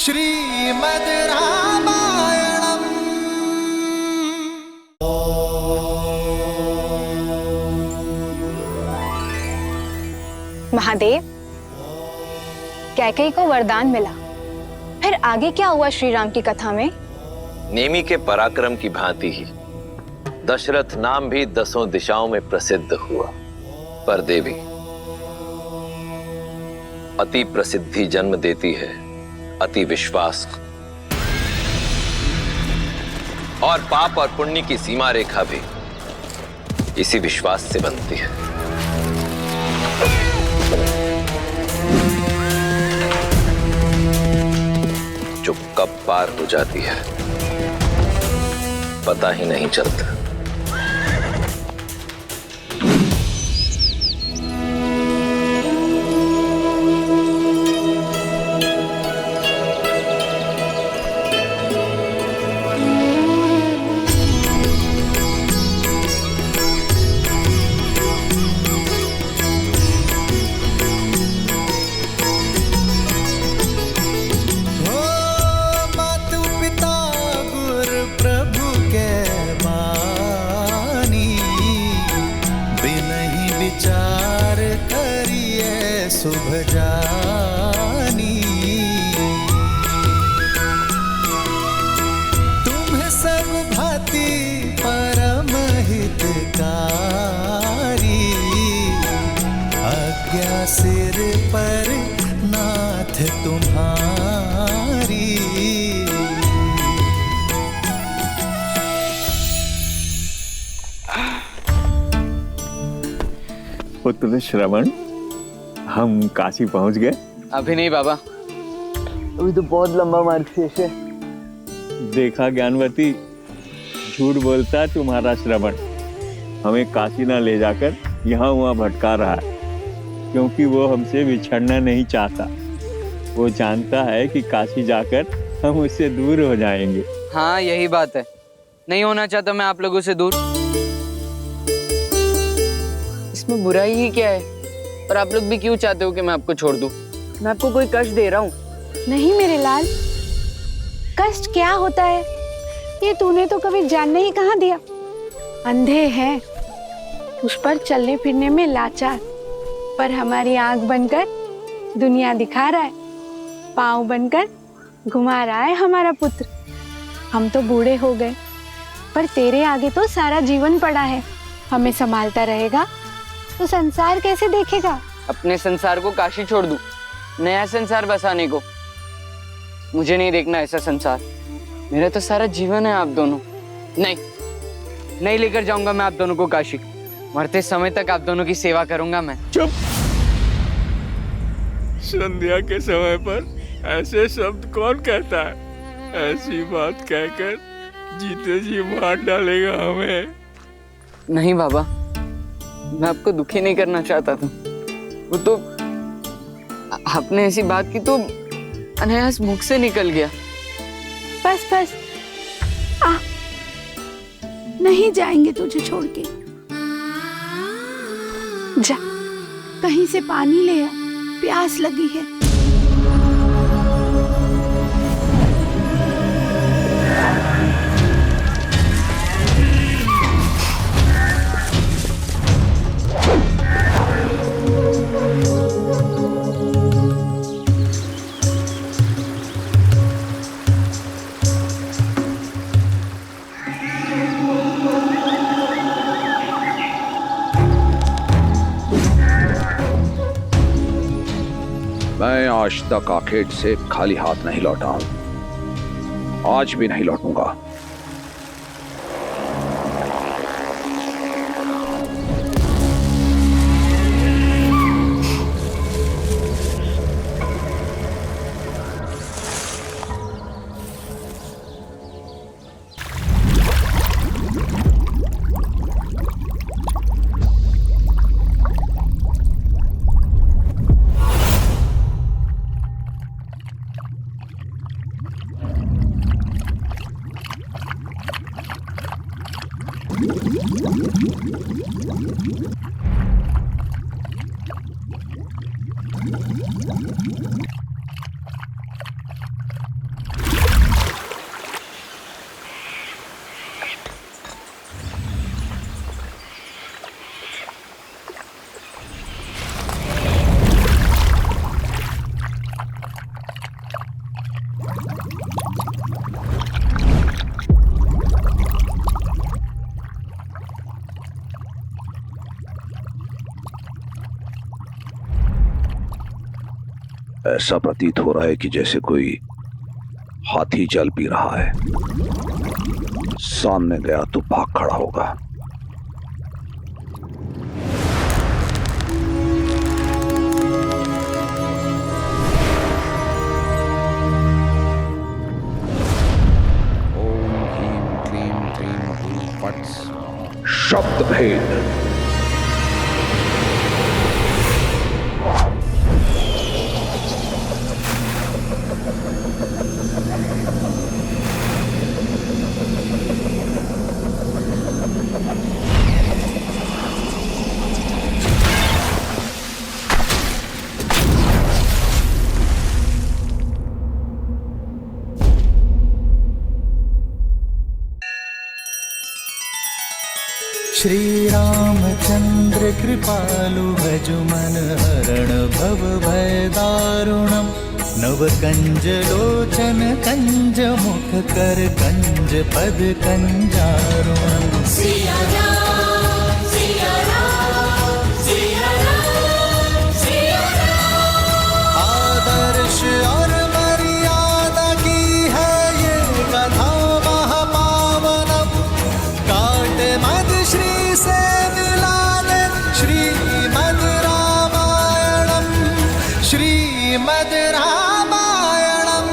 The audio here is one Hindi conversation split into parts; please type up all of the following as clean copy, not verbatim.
श्रीमद् रामायणम्। महादेव, कैकेयी को वरदान मिला, फिर आगे क्या हुआ श्री राम की कथा में? नेमी के पराक्रम की भांति ही दशरथ नाम भी 10 दिशाओं में प्रसिद्ध हुआ। पर देवी, अति प्रसिद्धि जन्म देती है अति विश्वास को, और पाप और पुण्य की सीमा रेखा भी इसी विश्वास से बनती है। जो कब पार हो जाती है पता ही नहीं चलता। विचार करिए शुभ जानी, तुम्हें सब भांति परम हितकारी, आज्ञा सिर पर नाथ तुम्हारी। पुत्र श्रवण, हम काशी पहुंच गए? अभी नहीं बाबा, अभी तो बहुत लंबा मार्ग शेष है। देखा ज्ञानवती, झूठ बोलता तुम्हारा श्रवण। हमें काशी ना ले जाकर यहाँ वहाँ भटका रहा है, क्योंकि वो हमसे बिछड़ना नहीं चाहता। वो जानता है कि काशी जाकर हम उससे दूर हो जाएंगे। हाँ, यही बात है। नहीं होना चाहता मैं आप लोगों से दूर। इसमें बुराई ही क्या है? और आप लोग भी क्यों चाहते हो कि मैं आपको छोड़ दूं? मैं आपको कोई कष्ट दे रहा हूँ? नहीं मेरे लाल, कष्ट क्या होता है ये तूने तो कभी जानने ही कहाँ दिया। अंधे हैं, उस पर चलने फिरने में लाचार, पर हमारी आंख बनकर दुनिया दिखा रहा है, पाँव बनकर घुमा रहा है हमारा पुत्र। हम तो बूढ़े हो गए, पर तेरे आगे तो सारा जीवन पड़ा है। हमें संभालता रहेगा तो संसार कैसे देखेगा? अपने संसार को काशी छोड़ दूं, नया संसार बसाने को? मुझे नहीं देखना ऐसा संसार। मेरा तो सारा जीवन है आप दोनों। नहीं लेकर जाऊंगा मैं आप दोनों को काशी। मरते समय तक आप दोनों की सेवा करूंगा मैं। चुप! संध्या के समय पर ऐसे शब्द कौन कहता है? ऐसी बात कहकर जीते जी मार डालेगा हमें। नहीं बाबा, मैं आपको दुखी नहीं करना चाहता था। वो तो आपने ऐसी बात की तो अनायास मुख से निकल गया। बस आ, नहीं जाएंगे तुझे छोड़ के। जा, कहीं से पानी ले आ, प्यास लगी है। मैं आज तक आखेट से खाली हाथ नहीं लौटा हूं, आज भी नहीं लौटूंगा। ऐसा प्रतीत हो रहा है कि जैसे कोई हाथी जल पी रहा है। सामने गया तो भाग खड़ा होगा। ओम ह्रीं क्लीं क्रीं हूं फट्। शब्द भेद। श्री रामचंद्र कृपालु भज मन हरण भव भय दारुणम। नव कंज लोचन कंज मुख कर कंज पद कंजारुणम। आदर्श और मर्यादा की है ये कथा महापावनम। काट मद श्री से मिलाने श्रीमद् रामायणम। श्रीमद् रामायणम।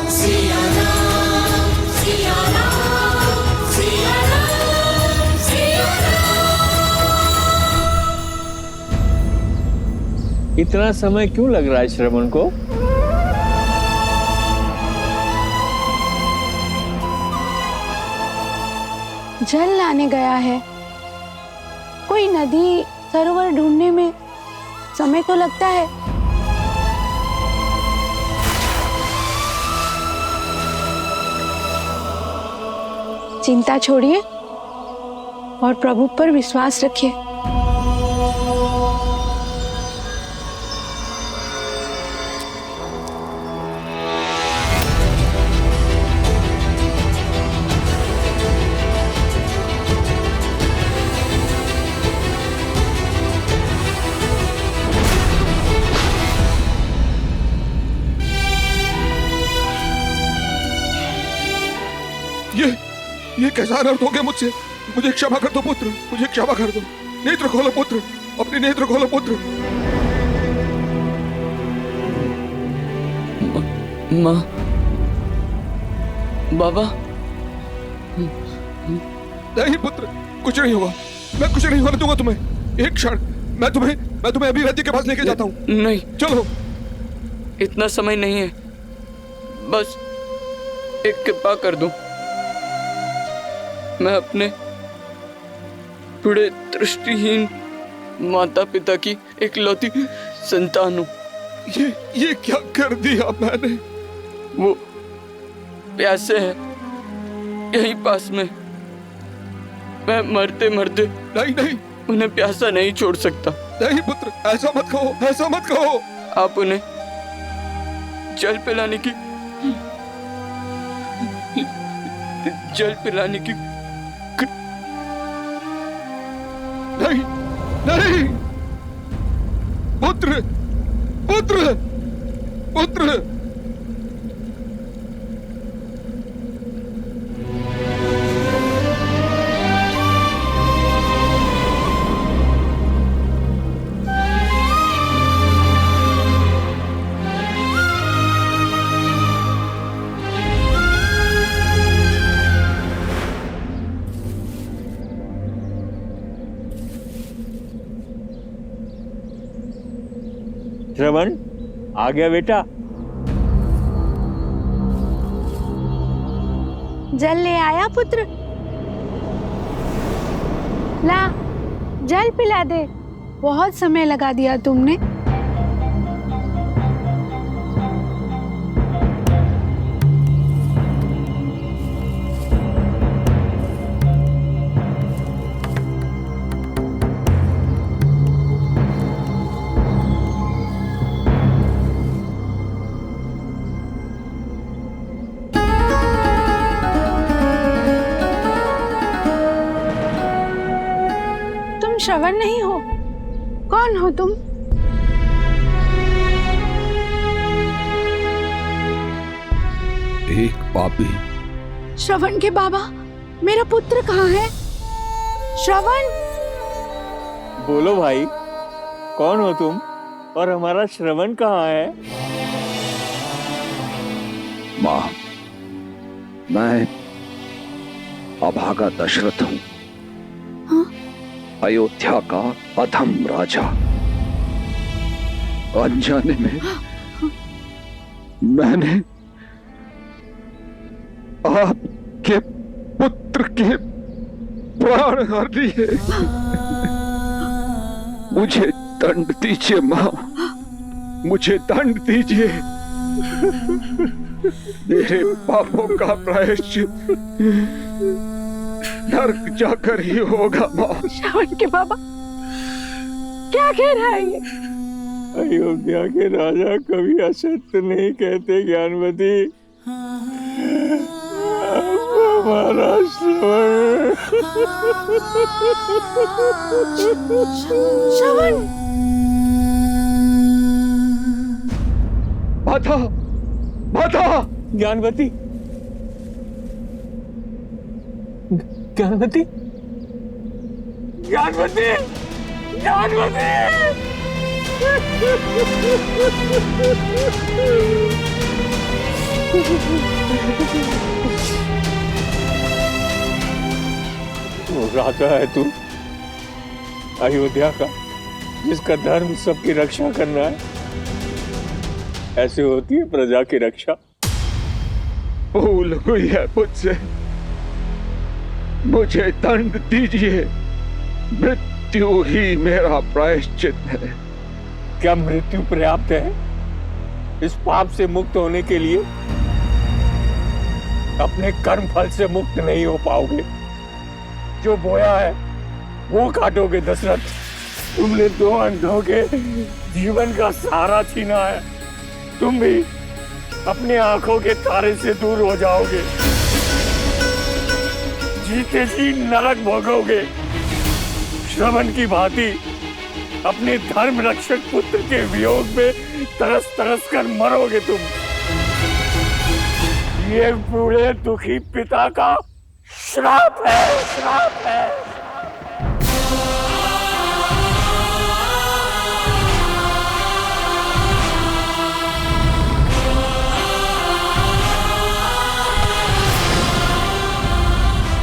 इतना समय क्यों लग रहा है श्रवण को? जल लाने गया है। कोई नदी सरोवर ढूंढने में समय तो लगता है। चिंता छोड़िए और प्रभु पर विश्वास रखिए। ये कैसा अनर्थ हो गया मुझसे? मुझे क्षमा कर दो पुत्र, मुझे क्षमा कर दो। नेत्र खोलो पुत्र, अपने नेत्र खोलो पुत्र। माँ, बाबा। नहीं पुत्र, कुछ नहीं होगा। मैं कुछ नहीं होने दूंगा तुम्हें। एक क्षण, मैं तुम्हें अभी वैद्य के पास लेके जाता हूँ। नहीं, चलो। इतना समय नहीं है। बस एक कृपा कर दो। मैं अपने बूढ़े दृष्टिहीन माता पिता की इकलौती संतान हूँ। ये क्या कर दिया मैंने? वो प्यासे हैं यहीं पास में। मैं मरते मरते नहीं उन्हें प्यासा नहीं छोड़ सकता। नहीं पुत्र, ऐसा मत कहो, ऐसा मत कहो। आप उन्हें जल पिलाने की नहीं पुत्र, पुत्र, पुत्र। श्रवण आ गया बेटा। जल ले आया पुत्र? ला, जल पिला दे। बहुत समय लगा दिया तुमने। श्रवण नहीं हो? कौन हो तुम? एक पापी। श्रवण के बाबा, मेरा पुत्र कहाँ है? श्रवण! बोलो भाई, कौन हो तुम और हमारा श्रवण कहाँ है? माँ, मैं अभागा दशरथ हूँ। हाँ? अयोध्या का अधम राजा। अनजाने में मैंने आपके पुत्र के प्राण हर लिए। मुझे दंड दीजिए मां, मुझे दंड दीजिए। मेरे पापों का प्रायश्चित नरक जाकर ही होगा मां। श्रवण के बाबा, क्या कह रहा है ये? अयोध्या के राजा कभी असत्य नहीं कहते ज्ञानवती। हमारा श्रवण। श्रवण! माता, माता! ज्ञानवती, ज्ञानवती, ज्ञानवती, ज्ञानवती! राजा है तू, अयोध्या का, जिसका धर्म सबकी रक्षा करना है। ऐसे होती है प्रजा की रक्षा। भूल हुई है मुझसे, मुझे दंड दीजिए। मृत्यु ही मेरा प्रायश्चित है। क्या मृत्यु पर्याप्त है इस पाप से मुक्त होने के लिए? अपने कर्म फल से मुक्त नहीं हो पाओगे। जो बोया है वो काटोगे दशरथ। तुमने दो अंधों के जीवन का सहारा छीना है। तुम भी अपने आंखों के तारे से दूर हो जाओगे। जीते जी नरक भोगोगे। श्रवण की भांति अपने धर्म रक्षक पुत्र के वियोग में तरस तरस कर मरोगे तुम। ये बूढ़े दुखी पिता का श्राप है, श्राप है।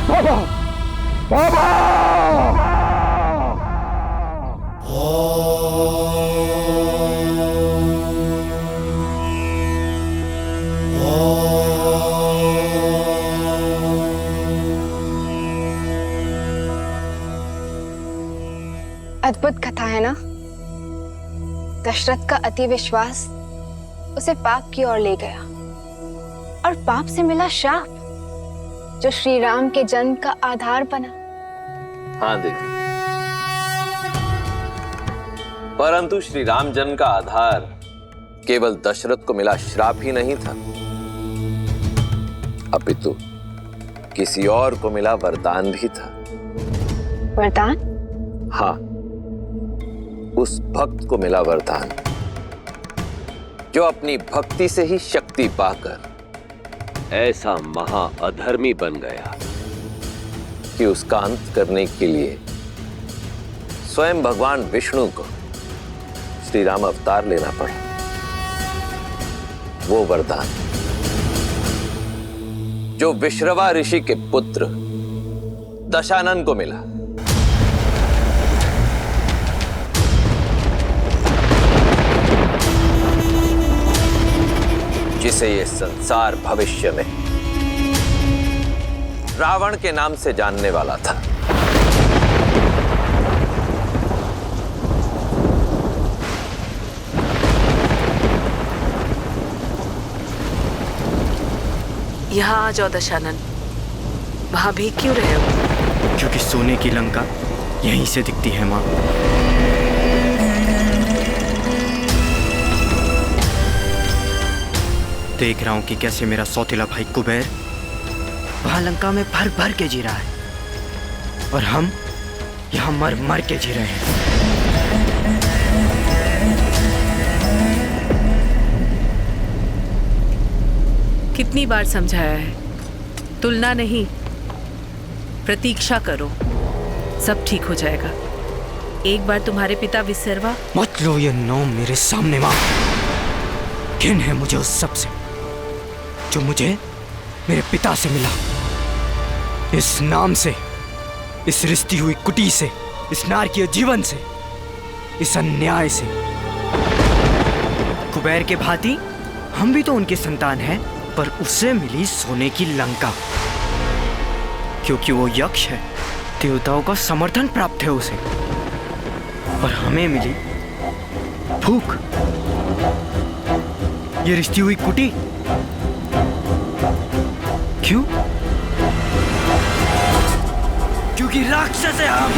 बाबा, बाबा! अद्भुत कथा है ना। दशरथ का अति विश्वास उसे पाप की ओर ले गया और पाप से मिला श्राप, जो श्री राम के जन्म का आधार बना। हाँ देवी, परंतु श्री राम जन्म का आधार केवल दशरथ को मिला श्राप ही नहीं था, अपितु किसी और को मिला वरदान भी था। वरदान? हाँ, उस भक्त को मिला वरदान जो अपनी भक्ति से ही शक्ति पाकर ऐसा महा अधर्मी बन गया कि उसका अंत करने के लिए स्वयं भगवान विष्णु को श्री राम अवतार लेना पड़ा। वो वरदान जो विश्रवा ऋषि के पुत्र दशानन को मिला। जिसे ये संसार भविष्य में रावण के नाम से जानने वाला था। यहाँ आ जाओ दशानन। वहां भी क्यों रहे हो? क्योंकि सोने की लंका यहीं से दिखती है माँ। देख रहा हूं कि कैसे मेरा सौतेला भाई कुबेर वहां लंका में भर भर के जी रहा है और हम यहाँ मर मर के जी रहे हैं। कितनी बार समझाया है, तुलना नहीं, प्रतीक्षा करो, सब ठीक हो जाएगा। एक बार तुम्हारे पिता विसर्वा। मत लो ये नाम मेरे सामने माँ। घिन है मुझे उस सब से जो मुझे मेरे पिता से मिला। इस नाम से, इस रिश्ती हुई कुटी से, इस नारकीय जीवन से, इस अन्याय से। कुबेर के भांति हम भी तो उनके संतान हैं, पर उसे मिली सोने की लंका, क्योंकि वो यक्ष है। देवताओं का समर्थन प्राप्त है उसे, और हमें मिली भूख, ये रिश्ती हुई कुटी। क्यों? क्योंकि राक्षस है हम।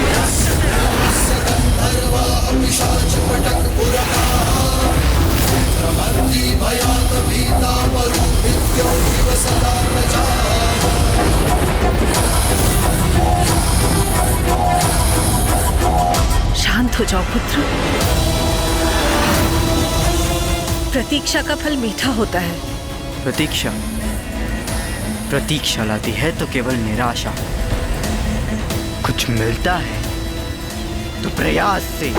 शांत हो जाओ पुत्र। प्रतीक्षा का फल मीठा होता है। प्रतीक्षा प्रतीक्षा लाती है तो केवल निराशा। कुछ मिलता है तो प्रयास से,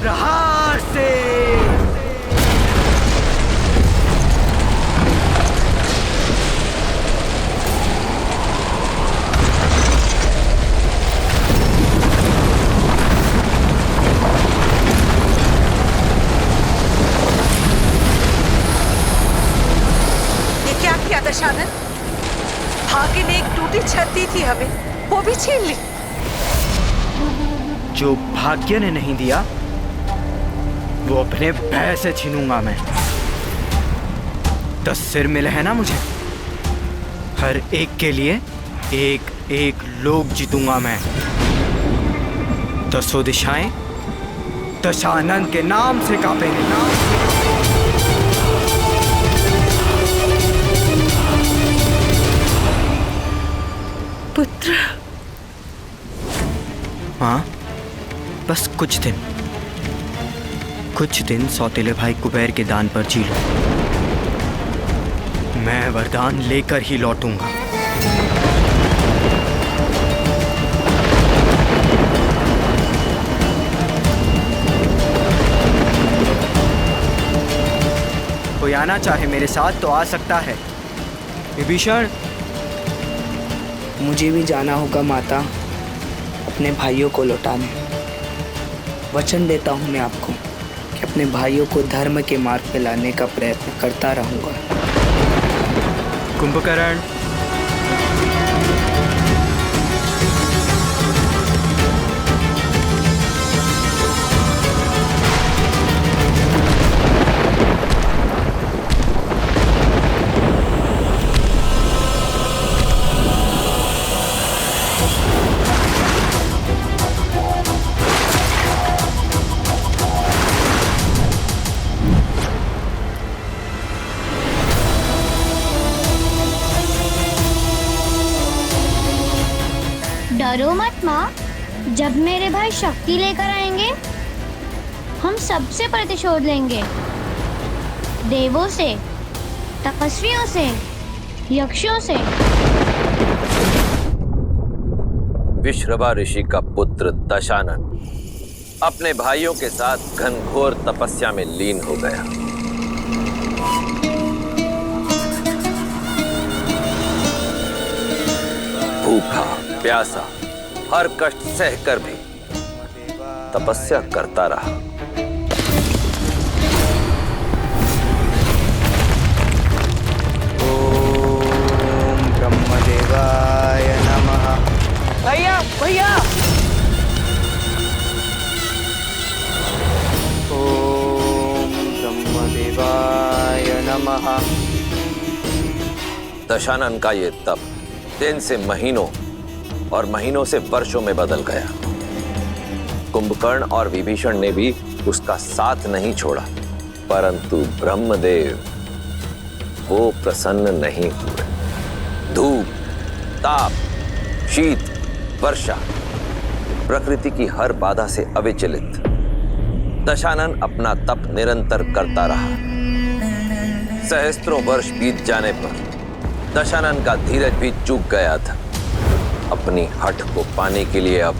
प्रहार से। दशानन, भाग्य ने एक टूटी छत दी थी हमें, वो भी छीन ली। जो भाग्य ने नहीं दिया वो अपने भय से छीनूंगा मैं। 10 सिर मिले हैं ना मुझे, हर एक के लिए एक एक लोक जीतूंगा मैं। 10 दिशाएं दशानन के नाम से कांपेंगे। पुत्र। हाँ, बस कुछ दिन सौतेले भाई कुबेर के दान पर जी लो। मैं वरदान लेकर ही लौटूंगा। कोई आना चाहे मेरे साथ तो आ सकता है। विभीषण, मुझे भी जाना होगा माता, अपने भाइयों को लौटाने। वचन देता हूँ मैं आपको कि अपने भाइयों को धर्म के मार्ग पे लाने का प्रयत्न करता रहूँगा। कुंभकर्ण, डरो मत माँ, जब मेरे भाई शक्ति लेकर आएंगे हम सबसे प्रतिशोध लेंगे। देवों से, तपस्वियों से, यक्षों से। विश्रवा ऋषि का पुत्र दशानन अपने भाइयों के साथ घनघोर तपस्या में लीन हो गया। भूखा प्यासा हर कष्ट सहकर भी तपस्या करता रहा। ओम ब्रह्मदेवाय नमः। भैया भैया। ओम ब्रह्मदेवाय नमः। दशानन का ये तप दिन से महीनों और महीनों से वर्षों में बदल गया। कुंभकर्ण और विभीषण ने भी उसका साथ नहीं छोड़ा, परंतु ब्रह्मदेव वो प्रसन्न नहीं हुए। धूप, ताप, शीत, वर्षा, प्रकृति की हर बाधा से अविचलित दशानन अपना तप निरंतर करता रहा। सहस्त्रों वर्ष बीत जाने पर दशानन का धीरज भी चूक गया था। अपनी हठ को पाने के लिए अब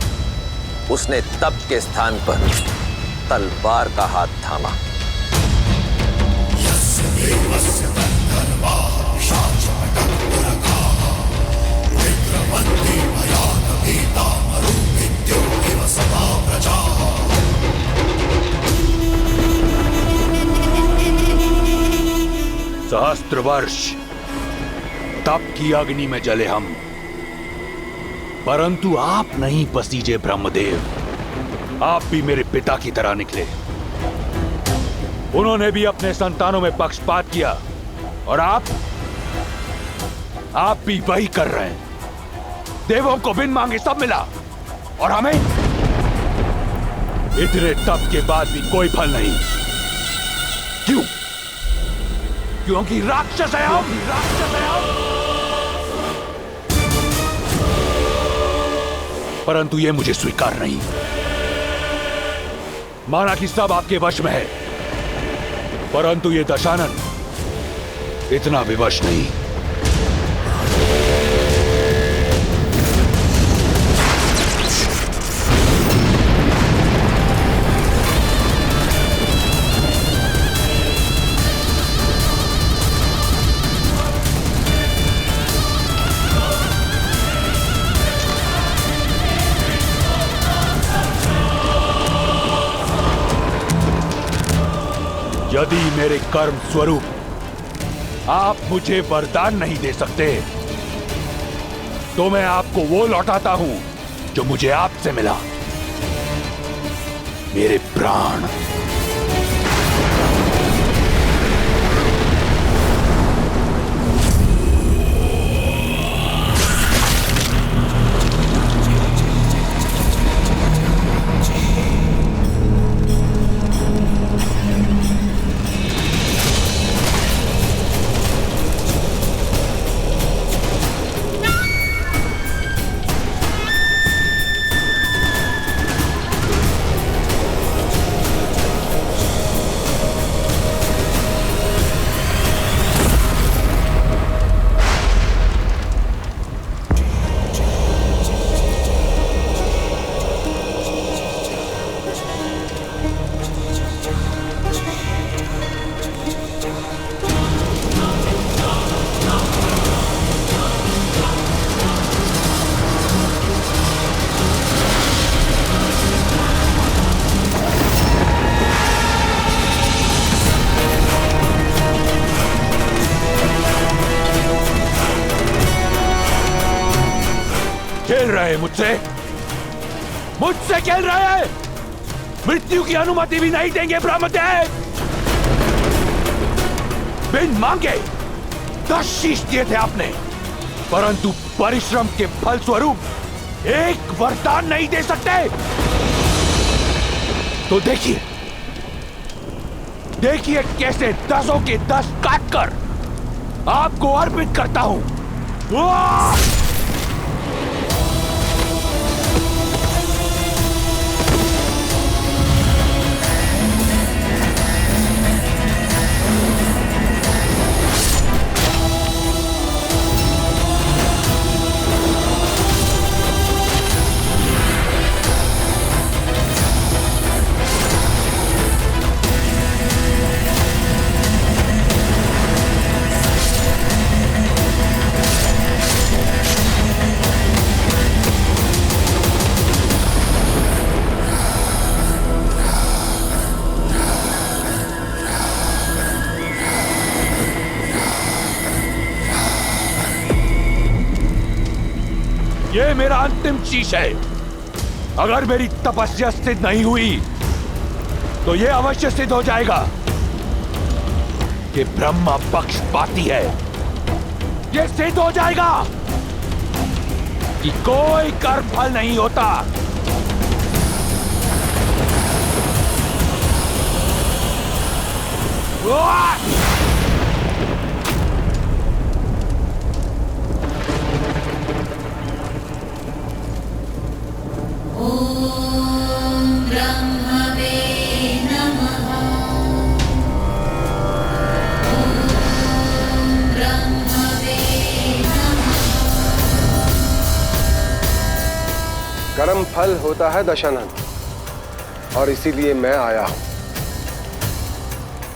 उसने तप के स्थान पर तलवार का हाथ थामा। सहस्त्र वर्ष तप की अग्नि में जले हम, परंतु आप नहीं पसीजे ब्रह्मदेव। आप भी मेरे पिता की तरह निकले। उन्होंने भी अपने संतानों में पक्षपात किया और आप भी वही कर रहे हैं। देवों को बिन मांगे सब मिला और हमें इतने तप के बाद भी कोई फल नहीं। क्यों? क्योंकि राक्षस है हम। परंतु यह मुझे स्वीकार नहीं। माना कि सब आपके वश में है, परंतु ये दशानन इतना विवश नहीं। यदि मेरे कर्म स्वरूप आप मुझे वरदान नहीं दे सकते, तो मैं आपको वो लौटाता हूं जो मुझे आपसे मिला, मेरे प्राण। खेल रहे मुझसे खेल रहे हैं। मृत्यु की अनुमति भी नहीं देंगे ब्रह्मदेव। बिन मांगे 10 शीश दिए थे आपने, परंतु परिश्रम के फल स्वरूप एक वरदान नहीं दे सकते। तो देखिए कैसे 10 के 10 काटकर आपको अर्पित करता हूं। ये मेरा अंतिम शीश है। अगर मेरी तपस्या सिद्ध नहीं हुई तो ये अवश्य सिद्ध हो जाएगा कि ब्रह्मा पक्षपाती है। ये सिद्ध हो जाएगा कि कोई कर्म फल नहीं होता। कर्म फल होता है दशानन, और इसीलिए मैं आया हूं।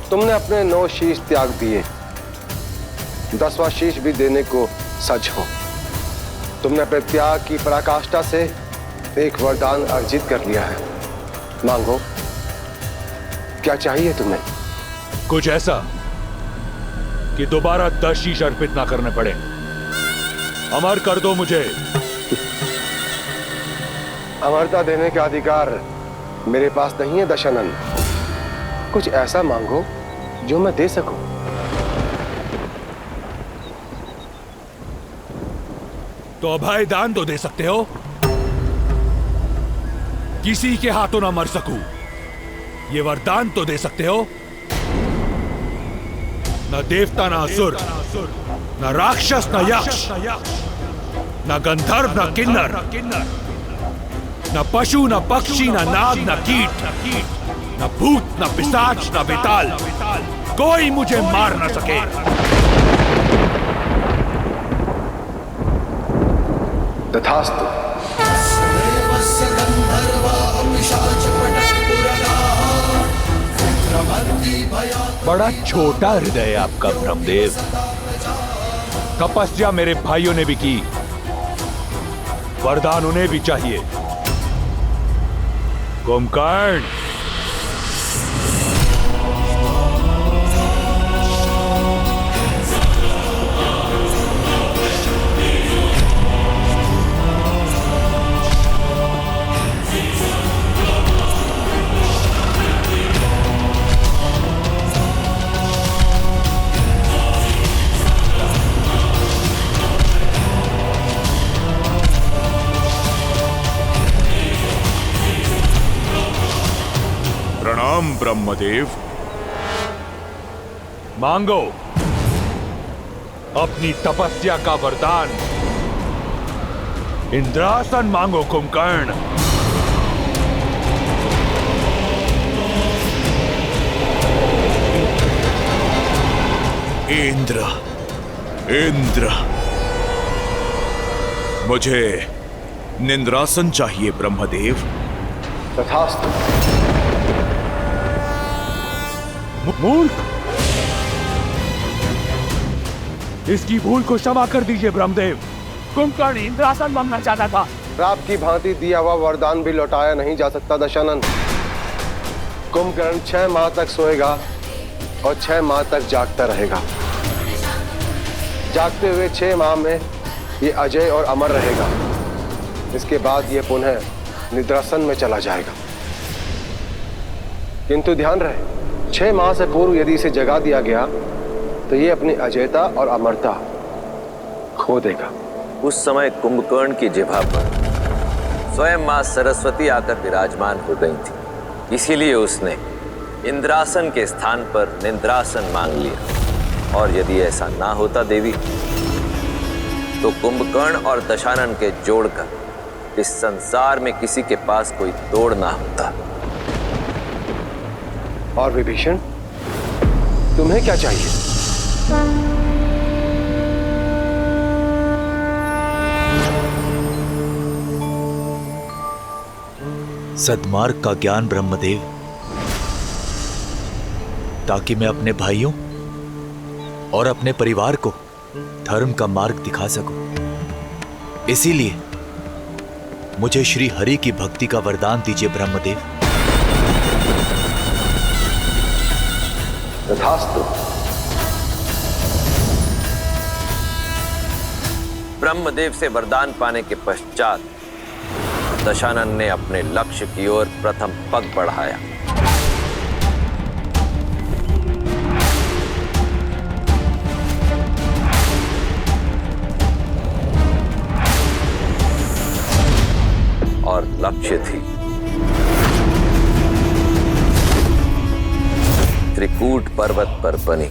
तुमने अपने 9 शीश त्याग दिए, 10वां शीश भी देने को सच हो। तुमने अपने त्याग की पराकाष्ठा से एक वरदान अर्जित कर लिया है। मांगो, क्या चाहिए तुम्हें? कुछ ऐसा कि दोबारा 10 शीश अर्पित ना करने पड़े। अमर कर दो मुझे। अमरता देने का अधिकार मेरे पास नहीं है दशानन। कुछ ऐसा मांगो जो मैं दे सकूं। तो अभय दान तो दे सकते हो, किसी के हाथों ना मर सकूं, ये वरदान तो दे सकते हो। न देवता न असुर, न राक्षस न यक्ष, न गंधर्व न किन्नर, न पशु न पक्षी न नाग न कीट, न भूत न पिशाच न बेताल, कोई मुझे मार न सके। तथास्तु। बड़ा छोटा हृदय है आपका ब्रह्मदेव। तपस्या मेरे भाइयों ने भी की, वरदान उन्हें भी चाहिए। कुंभकर्ण, प्रणाम ब्रह्मदेव। मांगो अपनी तपस्या का वरदान। इंद्रासन मांगो कुंभकर्ण। इंद्र, इंद्र, मुझे निंद्रासन चाहिए ब्रह्मदेव। तथास्तु। मूर्ख, इसकी भूल को क्षमा कर दीजिए ब्रह्मदेव। कुंभकर्ण इंद्रासन मांगना चाहता था। रात की भांति दिया हुआ वरदान भी लौटाया नहीं जा सकता दशानन। कुंभकर्ण 6 माह तक सोएगा और 6 माह तक जागता रहेगा। जागते हुए 6 माह में ये अजय और अमर रहेगा। इसके बाद ये पुनः निद्रासन में चला जाएगा। किंतु ध्यान रहे, 6 माह से पूर्व यदि इसे जगा दिया गया तो ये अपनी अजयता और अमरता खो देगा। उस समय कुंभकर्ण की जिह्वा पर स्वयं मां सरस्वती आकर विराजमान हो गई थी, इसीलिए उसने इंद्रासन के स्थान पर निंद्रासन मांग लिया। और यदि ऐसा ना होता देवी, तो कुंभकर्ण और दशानन के जोड़कर इस संसार में किसी के पास कोई तोड़ ना होता। और विभीषण, तुम्हें क्या चाहिए? सद्मार्ग का ज्ञान ब्रह्मदेव, ताकि मैं अपने भाइयों और अपने परिवार को धर्म का मार्ग दिखा सकूं। इसीलिए मुझे श्री हरि की भक्ति का वरदान दीजिए ब्रह्मदेव। तथास्तु। ब्रह्मदेव से वरदान पाने के पश्चात दशानन ने अपने लक्ष्य की ओर प्रथम पग बढ़ाया। और लक्ष्य थी त्रिकूट पर्वत पर बनी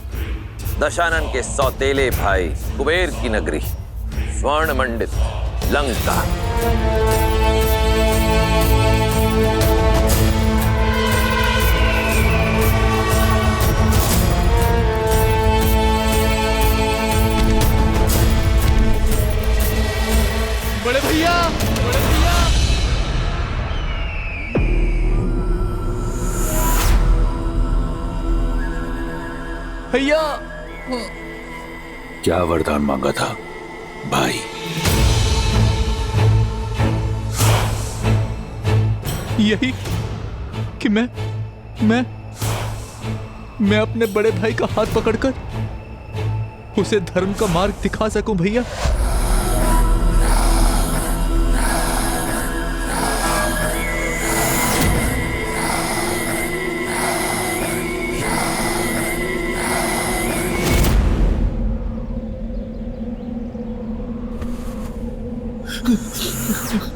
दशानन के सौतेले भाई कुबेर की नगरी स्वर्ण मंडित लंका। बड़े भैया, बड़े भैया, भैया। क्या वरदान मांगा था भाई? यही कि मैं अपने बड़े भाई का हाथ पकड़कर उसे धर्म का मार्ग दिखा सकूं भैया।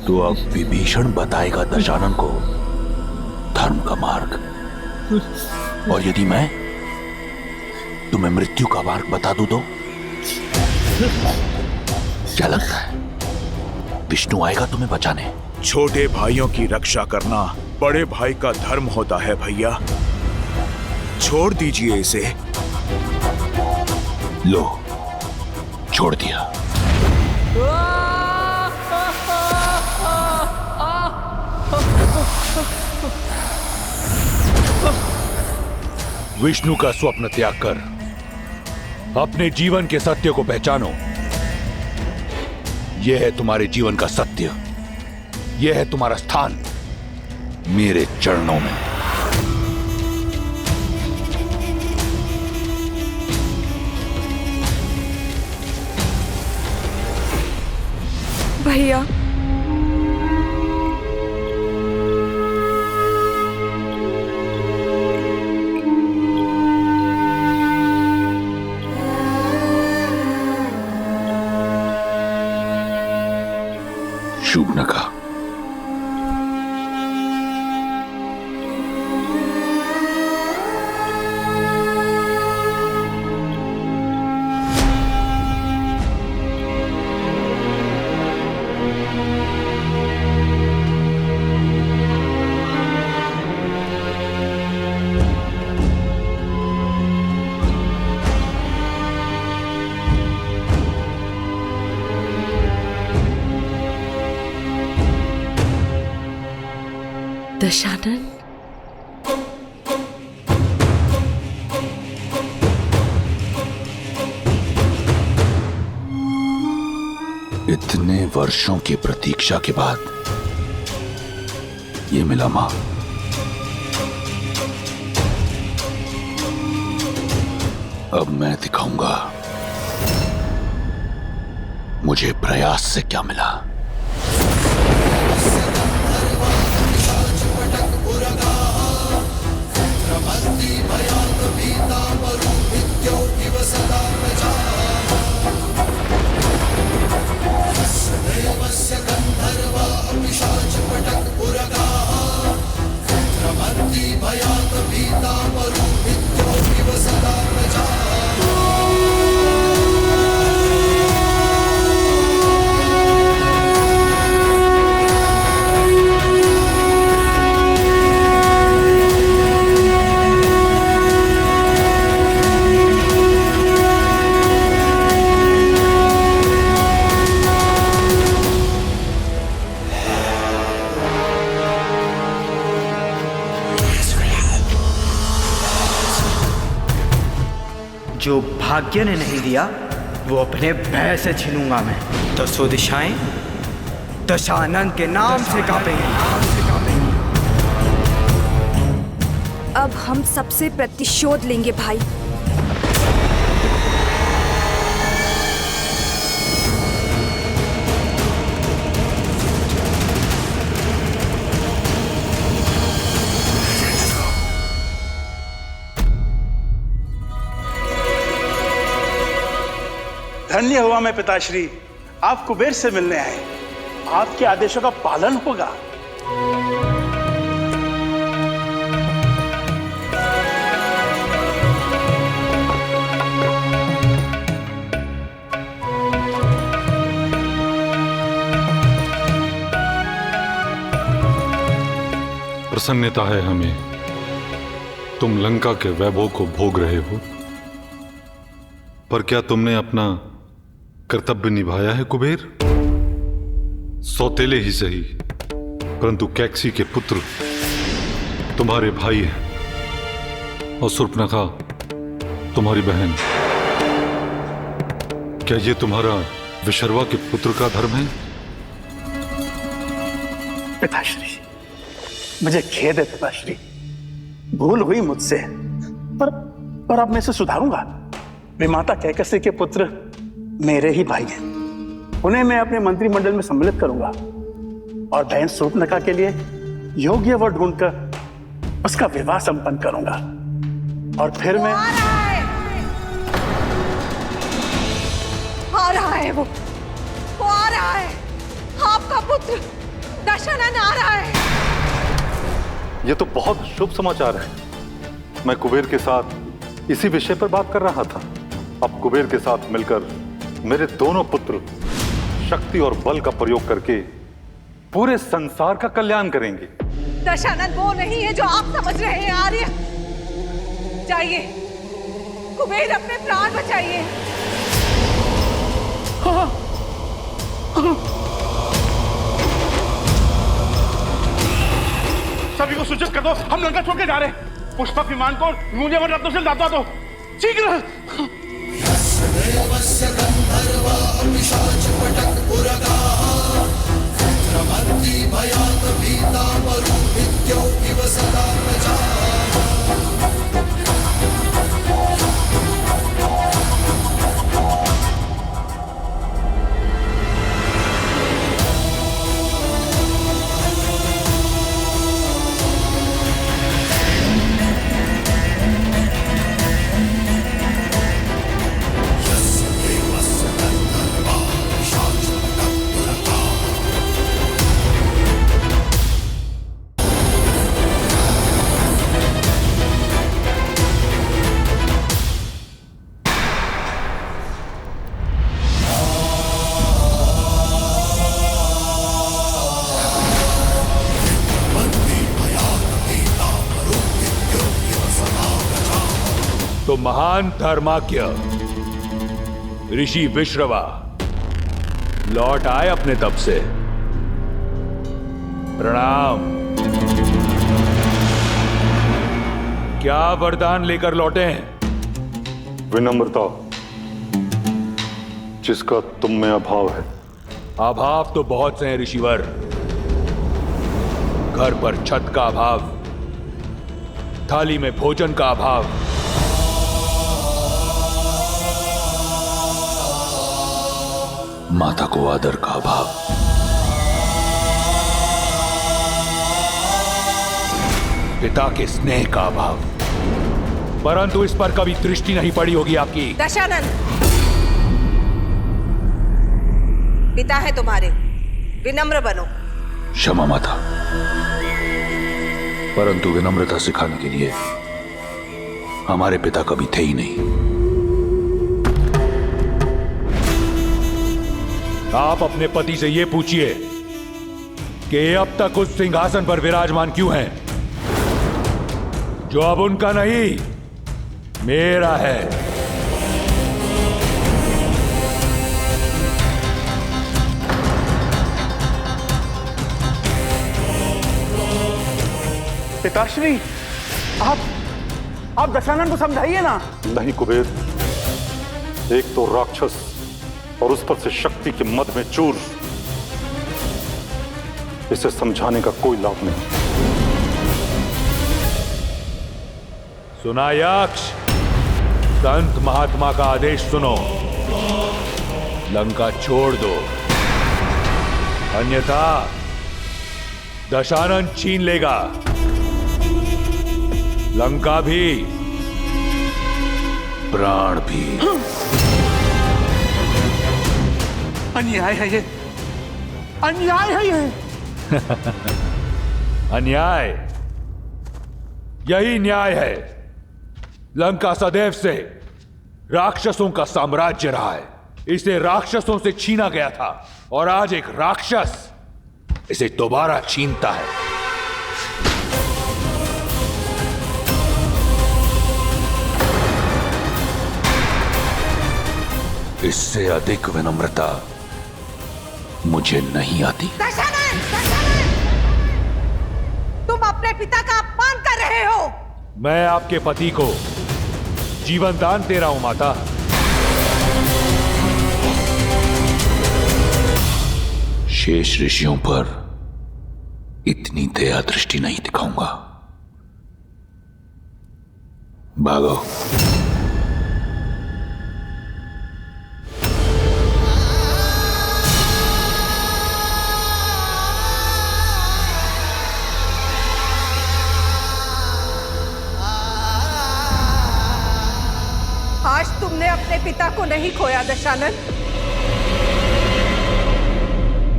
तो अब विभीषण बताएगा दशानन को धर्म का मार्ग, और यदि मैं तुम्हें मृत्यु का मार्ग बता दूं तो क्या लगता है विष्णु आएगा तुम्हें बचाने? छोटे भाइयों की रक्षा करना बड़े भाई का धर्म होता है भैया, छोड़ दीजिए इसे। लो, छोड़ दिया। विष्णु का स्वप्न त्याग कर अपने जीवन के सत्य को पहचानो। यह है तुम्हारे जीवन का सत्य, यह है तुम्हारा स्थान मेरे चरणों में। भैया, शूर्पणखा, दशानन, इतने वर्षों की प्रतीक्षा के बाद ये मिला मां। अब मैं दिखाऊंगा मुझे प्रयास से क्या मिला। जो भाग्य ने नहीं दिया वो अपने भय से छीनूंगा मैं। तो सो दिशाएं दशानन के नाम से कांपेंगी। अब हम सबसे प्रतिशोध लेंगे भाई। धन्य हुआ मैं पिताश्री, आप कुबेर से मिलने आए। आपके आदेशों का पालन होगा। प्रसन्नता है हमें, तुम लंका के वैभव को भोग रहे हो, पर क्या तुमने अपना कर्तव्य निभाया है कुबेर? सौतेले ही सही, परंतु कैकसी के पुत्र तुम्हारे भाई हैं, और शूर्पणखा तुम्हारी बहन, क्या ये तुम्हारा विशर्वा के पुत्र का धर्म है? पिताश्री, मुझे खेद है पिताश्री, भूल हुई मुझसे, पर अब मैं इसे सुधारूंगा। विमाता कैकसी के पुत्र मेरे ही भाई हैं, उन्हें मैं अपने मंत्रिमंडल में सम्मिलित करूंगा और बहन शूर्पणखा के लिए योग्य वर ढूंढकर उसका विवाह संपन्न करूंगा। और फिर मैं आ रहा है, वो आ रहा है, आपका पुत्र दशानन आ रहा है। ये तो बहुत शुभ समाचार है। मैं कुबेर के साथ इसी विषय पर बात कर रहा था। अब कुबेर के साथ मिलकर मेरे दोनों पुत्र शक्ति और बल का प्रयोग करके पूरे संसार का कल्याण करेंगे। दशानन वो नहीं है जो आप समझ रहे हैं आर्य। जाइए, कुबेर अपने प्राण बचाइए। सभी को सूचित कर दो, हम लंका छोड़ के जा रहे हैं। पुष्पक विमान को मूल्यवान रत्नों से लादवा दो, शीघ्र। तो महान धर्माज्ञ ऋषि विश्रवा लौट आए अपने तप से। प्रणाम। क्या वरदान लेकर लौटे हैं? विनम्रता, जिसका तुम में अभाव है। अभाव तो बहुत से हैं ऋषिवर। घर पर छत का अभाव, थाली में भोजन का अभाव, माता को आदर का अभाव, पिता के स्नेह का अभाव, परंतु इस पर कभी दृष्टि नहीं पड़ी होगी आपकी। दशानन, पिता है तुम्हारे, विनम्र बनो। क्षमा माता, परंतु विनम्रता सिखाने के लिए हमारे पिता कभी थे ही नहीं। आप अपने पति से यह पूछिए कि अब तक उस सिंहासन पर विराजमान क्यों हैं, जो अब उनका नहीं मेरा है। पिताश्री, आप दशानन को समझाइए ना। नहीं कुबेर, एक तो राक्षस और उस पर से शक्ति के मद में चूर, इसे समझाने का कोई लाभ नहीं। सुना यक्ष, संत महात्मा का आदेश सुनो, लंका छोड़ दो, अन्यथा दशानन छीन लेगा लंका भी, प्राण भी। अन्याय है ये, अन्याय है ये। अन्याय, यही न्याय है। लंका सदैव से राक्षसों का साम्राज्य रहा है। इसे राक्षसों से छीना गया था और आज एक राक्षस इसे दोबारा छीनता है। इससे अधिक विनम्रता मुझे नहीं आती। दशानन, तुम अपने पिता का अपमान कर रहे हो। मैं आपके पति को जीवन दान दे रहा हूं माता। शेष ऋषियों पर इतनी दया दृष्टि नहीं दिखाऊंगा। भागो। आज तुमने अपने पिता को नहीं खोया दशानन,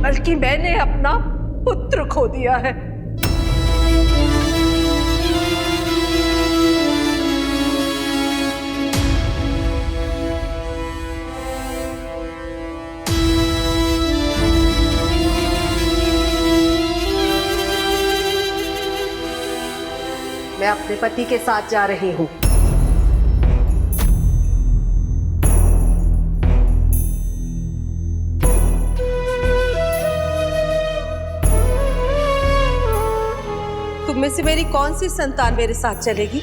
बल्कि मैंने अपना पुत्र खो दिया है। मैं अपने पति के साथ जा रही हूँ। तुम में से मेरी कौन सी संतान मेरे साथ चलेगी?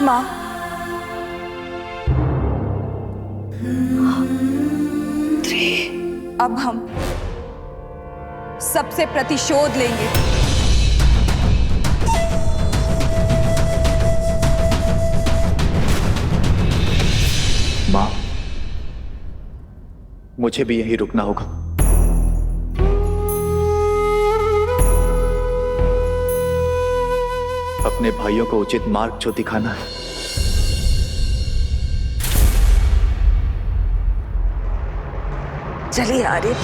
माँ, अब हम सबसे प्रतिशोध लेंगे। माँ, मुझे भी यहीं रुकना होगा। अपने भाइयों को उचित मार्ग जो दिखाना है। चलिए आर्य।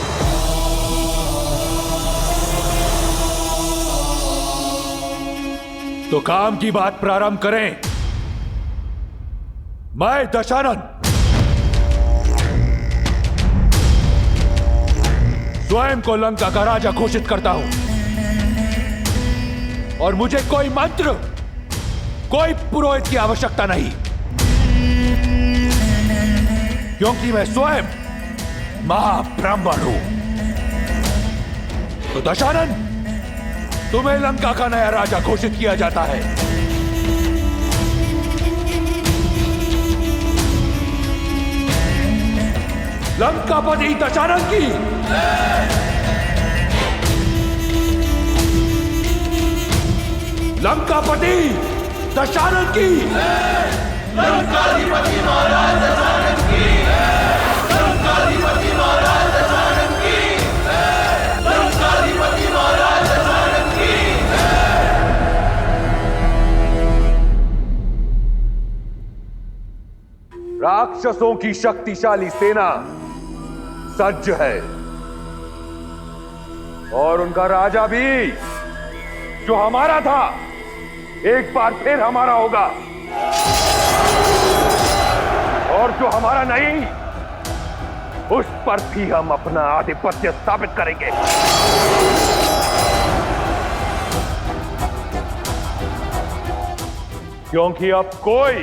तो काम की बात प्रारंभ करें। मैं दशानन स्वयं को लंका का राजा घोषित करता हूं, और मुझे कोई मंत्र, कोई पुरोहित की आवश्यकता नहीं, क्योंकि मैं स्वयं महाब्राह्मण हूं। तो दशानन, तुम्हें लंका का नया राजा घोषित किया जाता है। लंकापति दशानन की लंकापति दशानन की लंकाधिपति महाराज दशानन की लंकाधिपति महाराज दशानन की लंकाधिपति महाराज दशानन की। राक्षसों की शक्तिशाली सेना सज्ज है, और उनका राजा भी जो हमारा था एक बार फिर हमारा होगा, और जो हमारा नहीं उस पर भी हम अपना आधिपत्य स्थापित करेंगे। क्योंकि अब कोई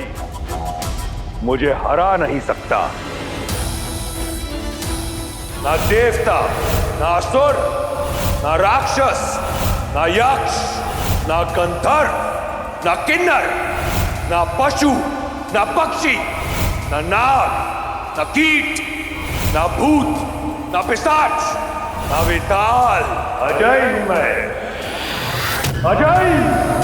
मुझे हरा नहीं सकता। ना देवता, ना असुर, ना राक्षस, ना यक्ष, ना गंधर्व, ना किन्नर, ना पशु, ना पक्षी, ना नाग, ना कीट, ना भूत, ना पिशाच, ना विताल। अजय हूं मैं, अजय।